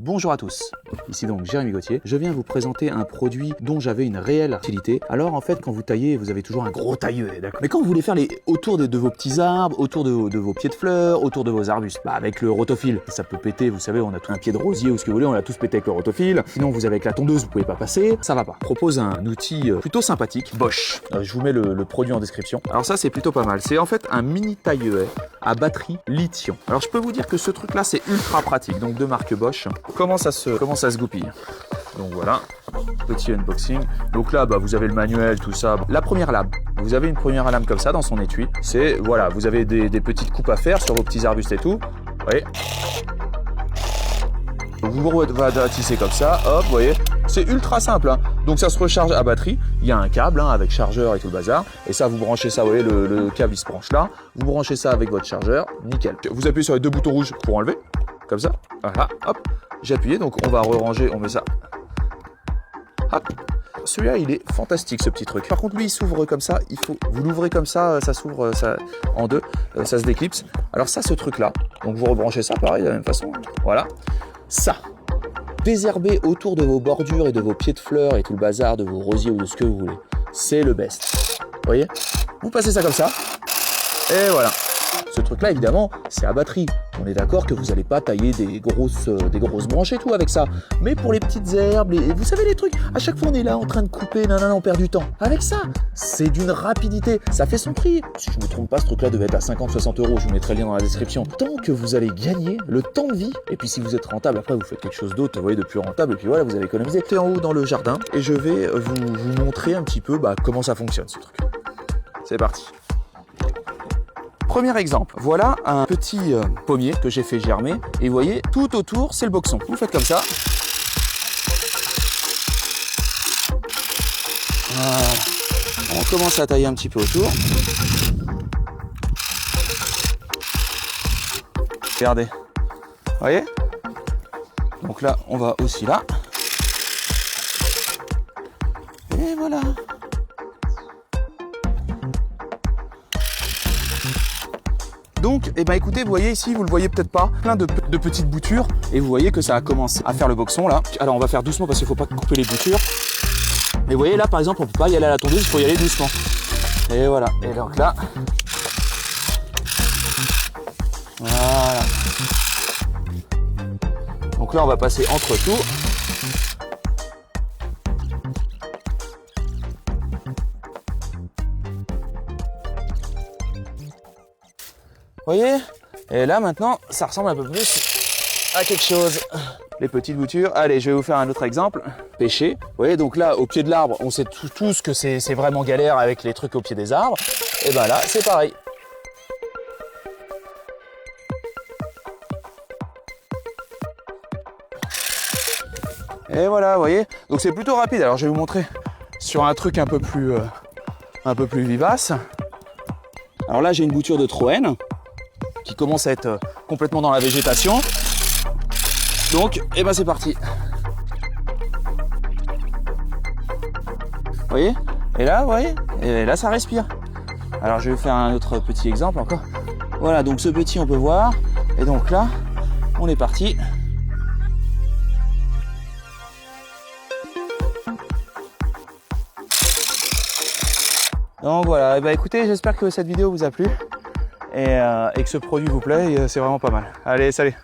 Bonjour à tous, ici donc Jérémy Gauthier. Je viens vous présenter un produit dont j'avais une réelle utilité. Alors en fait, quand vous taillez, vous avez toujours un gros tailleuet, d'accord. Mais quand vous voulez faire autour de vos petits arbres, autour de vos pieds de fleurs, autour de vos arbustes, avec le rotophile, ça peut péter, vous savez, on a tout un pied de rosier ou ce que vous voulez, on l'a tous pété avec le rotophile. Sinon vous avez avec la tondeuse, vous pouvez pas passer, ça va pas. Je propose un outil plutôt sympathique, Bosch. Je vous mets le produit en description. Alors ça c'est plutôt pas mal, c'est en fait un mini tailleuet à batterie lithium. Alors je peux vous dire que ce truc là c'est ultra pratique, donc de marque Bosch. Comment ça se goupille. Donc voilà, petit unboxing. Donc là, vous avez le manuel, tout ça. La première lame, vous avez une première lame comme ça dans son étui. C'est, voilà, vous avez des petites coupes à faire sur vos petits arbustes et tout. Vous voyez. Donc vous ratissez comme ça, hop, vous voyez. C'est ultra simple, hein. Donc ça se recharge à batterie. Il y a un câble avec chargeur et tout le bazar. Et ça, vous branchez ça, vous voyez, le câble il se branche là. Vous branchez ça avec votre chargeur, nickel. Vous appuyez sur les deux boutons rouges pour enlever, comme ça. Voilà, hop. J'ai appuyé, donc on va re-ranger, on met ça. Hop. Celui-là, il est fantastique, ce petit truc. Par contre, lui, il s'ouvre comme ça. Vous l'ouvrez comme ça, ça s'ouvre en deux, ça se déclipse. Alors ça, ce truc-là, donc vous rebranchez ça, pareil, de la même façon. Voilà. Ça. Désherber autour de vos bordures et de vos pieds de fleurs et tout le bazar, de vos rosiers ou de ce que vous voulez. C'est le best. Vous voyez? Vous passez ça comme ça. Et voilà. Ce truc-là, évidemment, c'est à batterie. On est d'accord que vous n'allez pas tailler des grosses branches et tout avec ça. Mais pour les petites herbes, vous savez les trucs, à chaque fois on est là en train de couper, on perd du temps. Avec ça, c'est d'une rapidité. Ça fait son prix. Si je ne me trompe pas, ce truc-là devait être à 50-60 €. Je vous mettrai le lien dans la description. Tant que vous allez gagner le temps de vie, et puis si vous êtes rentable, après vous faites quelque chose d'autre, vous voyez, de plus rentable, et puis voilà, vous allez économiser. C'est en haut dans le jardin, et je vais vous montrer un petit peu comment ça fonctionne ce truc. C'est parti. Premier exemple, voilà un petit pommier que j'ai fait germer et vous voyez, tout autour, c'est le boxon. Vous faites comme ça. Voilà. On commence à tailler un petit peu autour. Regardez. Vous voyez? Donc là, on va aussi là. Et voilà. Donc, écoutez, vous voyez ici, vous le voyez peut-être pas, plein de petites boutures, et vous voyez que ça a commencé à faire le boxon là. Alors on va faire doucement parce qu'il faut pas couper les boutures. Mais vous voyez là, par exemple, on peut pas y aller à la tondeuse, il faut y aller doucement. Et voilà. Et donc là, voilà. Donc là, on va passer entre tout. Vous voyez? Et là maintenant, ça ressemble un peu plus à quelque chose. Les petites boutures. Allez, je vais vous faire un autre exemple. Pêcher. Vous voyez, donc là, au pied de l'arbre, on sait tous que c'est vraiment galère avec les trucs au pied des arbres. Et ben là, c'est pareil. Et voilà, vous voyez. Donc c'est plutôt rapide. Alors je vais vous montrer sur un truc un peu plus vivace. Alors là, j'ai une bouture de Troène qui commence à être complètement dans la végétation. Donc, c'est parti. Vous voyez? Et là, vous voyez? Et là, ça respire. Alors, je vais vous faire un autre petit exemple encore. Voilà, donc ce petit, on peut voir. Et donc là, on est parti. Donc voilà, écoutez, j'espère que cette vidéo vous a plu. Et que ce produit vous plaît, c'est vraiment pas mal. Allez, salut!